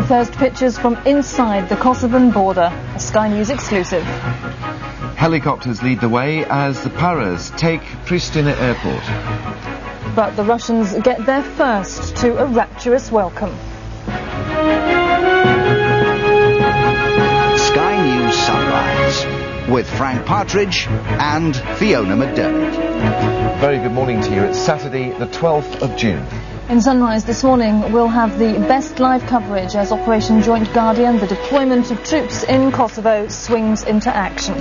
First pictures from inside the Kosovan border, a Sky News exclusive. Helicopters lead the way as the paras take Pristina airport. But the Russians get there first to a rapturous welcome. Sky News Sunrise with Frank Partridge and Fiona McDiarmid. Very good morning to you. It's Saturday the 12th of June. In Sunrise this morning, we'll have the best live coverage as Operation Joint Guardian, the deployment of troops in Kosovo, swings into action.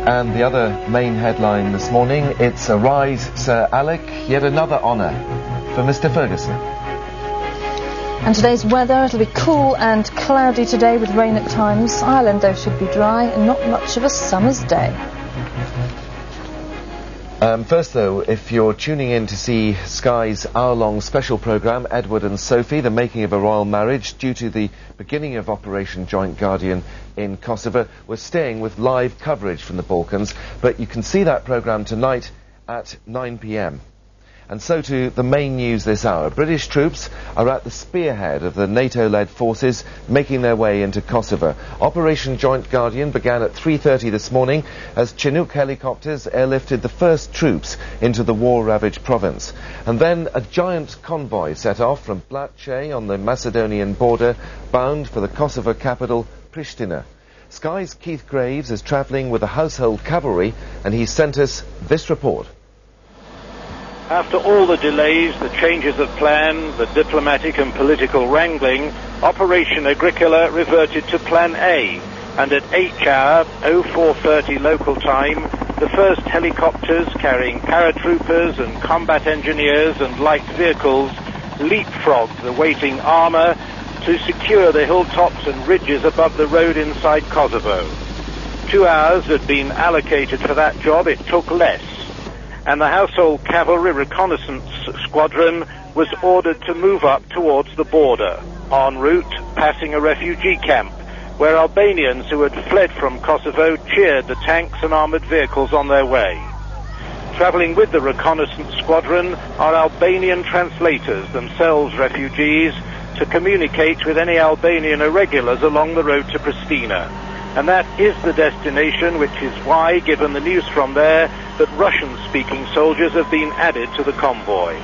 And the other main headline this morning, it's Arise Sir Alec, yet another honour for Mr Ferguson. And today's weather, it'll be cool and cloudy today with rain at times. Ireland, though, should be dry and not much of a summer's day. First, though, if you're tuning in to see Sky's hour-long special programme, Edward and Sophie, the making of a royal marriage, due to the beginning of Operation Joint Guardian in Kosovo, we're staying with live coverage from the Balkans, but you can see that programme tonight at 9 p.m. And so to the main news this hour. British troops are at the spearhead of the NATO-led forces making their way into Kosovo. Operation Joint Guardian began at 3:30 this morning as Chinook helicopters airlifted the first troops into the war-ravaged province. And then a giant convoy set off from Blatche on the Macedonian border, bound for the Kosovo capital, Pristina. Sky's Keith Graves is travelling with the household cavalry, and he sent us this report. After all the delays, the changes of plan, the diplomatic and political wrangling, Operation Agricola reverted to Plan A, and at 04:30 local time, the first helicopters carrying paratroopers and combat engineers and light vehicles leapfrogged the waiting armour to secure the hilltops and ridges above the road inside Kosovo. 2 hours had been allocated for that job, it took less. And the Household Cavalry Reconnaissance Squadron was ordered to move up towards the border, en route passing a refugee camp, where Albanians who had fled from Kosovo cheered the tanks and armoured vehicles on their way. Travelling with the Reconnaissance Squadron are Albanian translators, themselves refugees, to communicate with any Albanian irregulars along the road to Pristina. And that is the destination, which is why, given the news from there, that Russian-speaking soldiers have been added to the convoy.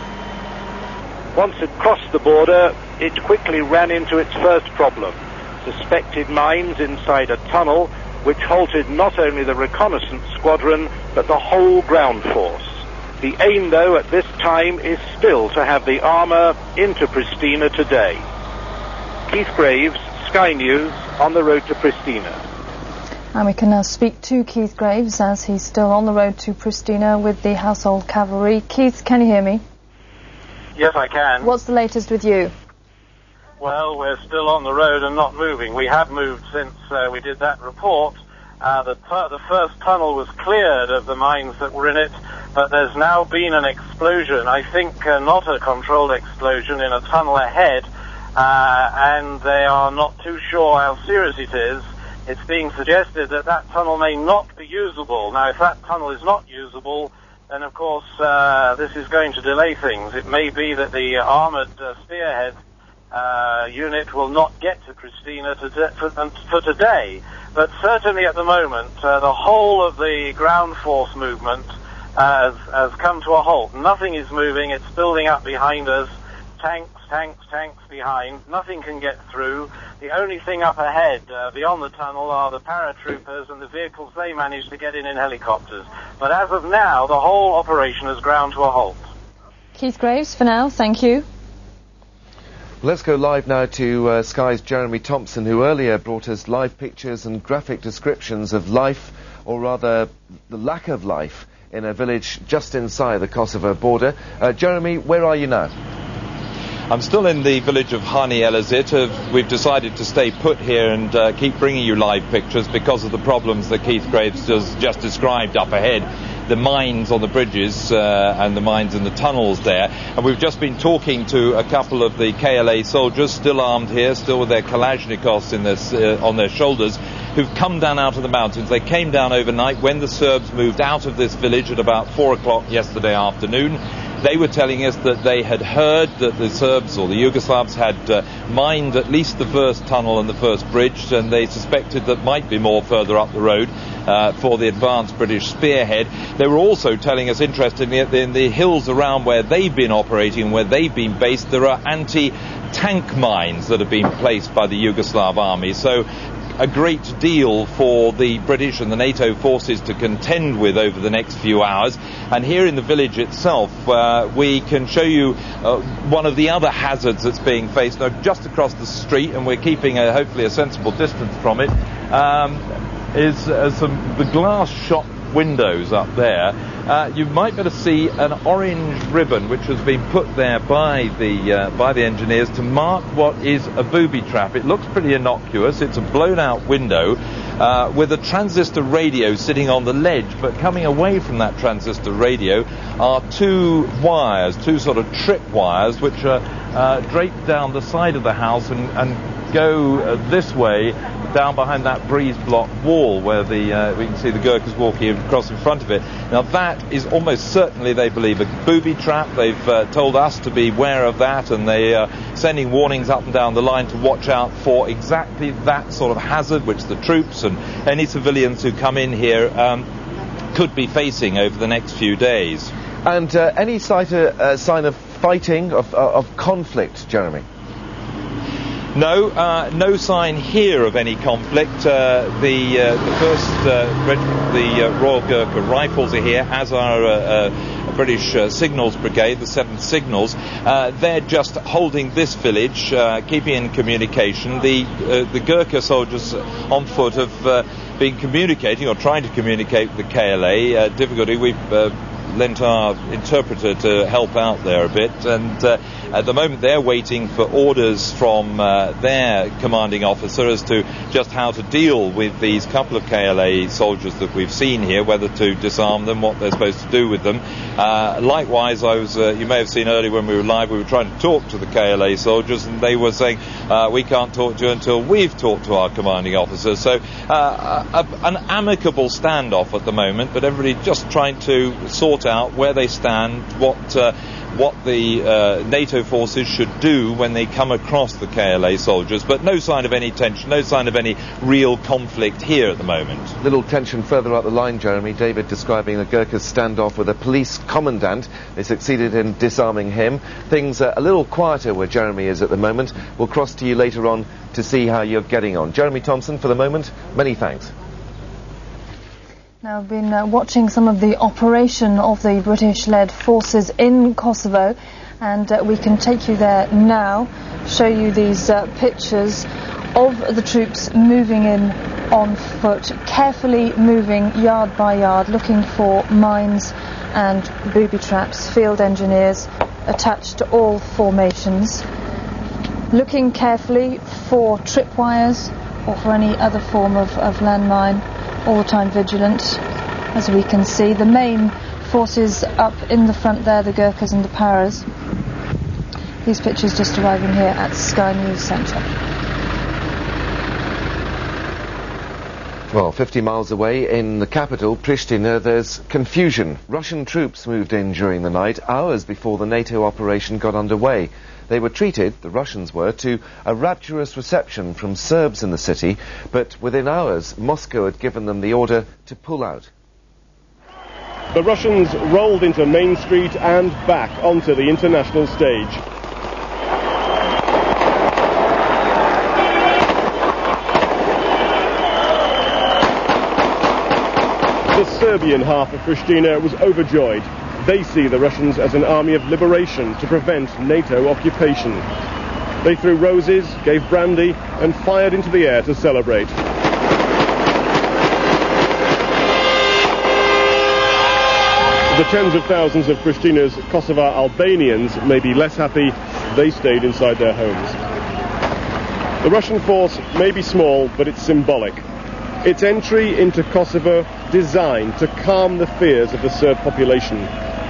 Once it crossed the border, it quickly ran into its first problem: suspected mines inside a tunnel, which halted not only the reconnaissance squadron, but the whole ground force. The aim, though, at this time is still to have the armour into Pristina today. Keith Graves, Sky News, on the road to Pristina. And we can now speak to Keith Graves as he's still on the road to Pristina with the Household Cavalry. Keith, can you hear me? Yes, I can. What's the latest with you? Well, we're still on the road and not moving. We have moved since we did that report. The first tunnel was cleared of the mines that were in it, but there's now been an explosion, I think not a controlled explosion, in a tunnel ahead, and they are not too sure how serious it is. It's being suggested that that tunnel may not be usable. Now, if that tunnel is not usable, then of course this is going to delay things. It may be that the armoured spearhead unit will not get to Pristina for today. But certainly at the moment, the whole of the ground force movement has come to a halt. Nothing is moving. It's building up behind us. Tanks behind. Nothing can get through. The only thing up ahead, beyond the tunnel, are the paratroopers and the vehicles they manage to get in helicopters. But as of now, the whole operation has ground to a halt. Keith Graves, for now, thank you. Let's go live now to Sky's Jeremy Thompson, who earlier brought us live pictures and graphic descriptions of life, or rather the lack of life, in a village just inside the Kosovo border. Jeremy, where are you now? I'm still in the village of Hani Elazit. We've decided to stay put here and keep bringing you live pictures because of the problems that Keith Graves just described up ahead. The mines on the bridges and the mines in the tunnels there. And we've just been talking to a couple of the KLA soldiers, still armed here, still with their Kalashnikovs on their shoulders, who've come down out of the mountains. They came down overnight when the Serbs moved out of this village at about 4 o'clock yesterday afternoon. They were telling us that they had heard that the Serbs or the Yugoslavs had mined at least the first tunnel and the first bridge, and they suspected that might be more further up the road for the advanced British spearhead. They were also telling us, interestingly, that in the hills around where they've been operating, where they've been based, there are anti-tank mines that have been placed by the Yugoslav army. So a great deal for the British and the NATO forces to contend with over the next few hours. And here in the village itself, we can show you one of the other hazards that's being faced. Now, just across the street, and we're keeping hopefully a sensible distance from it, is the glass shop windows up there. You might be able to see an orange ribbon which has been put there by the engineers to mark what is a booby trap. It looks pretty innocuous. It's a blown out window with a transistor radio sitting on the ledge, but coming away from that transistor radio are two sort of trip wires which are draped down the side of the house and go this way down behind that breeze block wall where we can see the Gurkhas walking across in front of it. Now that is almost certainly, they believe, a booby trap. They've told us to be aware of that, and they are sending warnings up and down the line to watch out for exactly that sort of hazard which the troops and any civilians who come in here could be facing over the next few days. And any sign of fighting, of conflict, Jeremy? No sign here of any conflict. The Royal Gurkha Rifles are here, as are British Signals Brigade, the 7th Signals. They're just holding this village, keeping in communication. The Gurkha soldiers on foot have been communicating, or trying to communicate with the KLA. Difficulty. We've lent our interpreter to help out there a bit, and at the moment they're waiting for orders from their commanding officer as to just how to deal with these couple of KLA soldiers that we've seen here, whether to disarm them, what they're supposed to do with them. Likewise, you may have seen earlier when we were live, we were trying to talk to the KLA soldiers, and they were saying, we can't talk to you until we've talked to our commanding officer. So an amicable standoff at the moment, but everybody just trying to sort out where they stand, what the NATO forces should do when they come across the KLA soldiers, but no sign of any tension, no sign of any real conflict here at the moment. Little tension further up the line, Jeremy. David describing the Gurkhas standoff with a police commandant. They succeeded in disarming him. Things are a little quieter where Jeremy is at the moment. We'll cross to you later on to see how you're getting on. Jeremy Thompson, for the moment, many thanks. Now, I've been watching some of the operation of the British-led forces in Kosovo, and we can take you there now, show you these pictures of the troops moving in on foot, carefully moving yard by yard, looking for mines and booby traps, field engineers attached to all formations, looking carefully for tripwires or for any other form of landmine, all the time vigilant. As we can see, the main forces up in the front there, the Gurkhas and the Paras. These pictures just arriving here at Sky News Centre. Well, 50 miles away in the capital, Pristina, there's confusion. Russian troops moved in during the night, hours before the NATO operation got underway. They were treated, the Russians were, to a rapturous reception from Serbs in the city, but within hours, Moscow had given them the order to pull out. The Russians rolled into Main Street and back onto the international stage. The Serbian half of Pristina was overjoyed. They see the Russians as an army of liberation to prevent NATO occupation. They threw roses, gave brandy, and fired into the air to celebrate. The tens of thousands of Pristina's Kosovo Albanians may be less happy. They stayed inside their homes. The Russian force may be small, but it's symbolic. Its entry into Kosovo designed to calm the fears of the Serb population.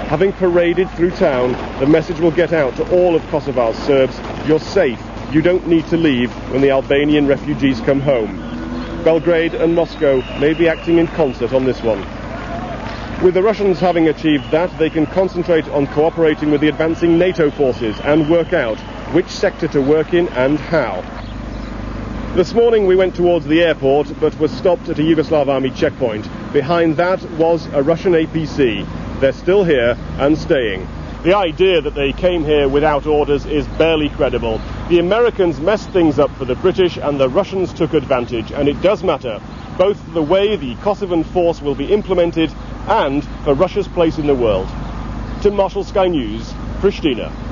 Having paraded through town, the message will get out to all of Kosovo's Serbs: you're safe, you don't need to leave when the Albanian refugees come home. Belgrade and Moscow may be acting in concert on this one. With the Russians having achieved that, they can concentrate on cooperating with the advancing NATO forces and work out which sector to work in and how. This morning we went towards the airport, but were stopped at a Yugoslav army checkpoint. Behind that was a Russian APC. They're still here and staying. The idea that they came here without orders is barely credible. The Americans messed things up for the British and the Russians took advantage, and it does matter, both the way the Kosovan force will be implemented and for Russia's place in the world. Tim Marshall, Sky News, Pristina.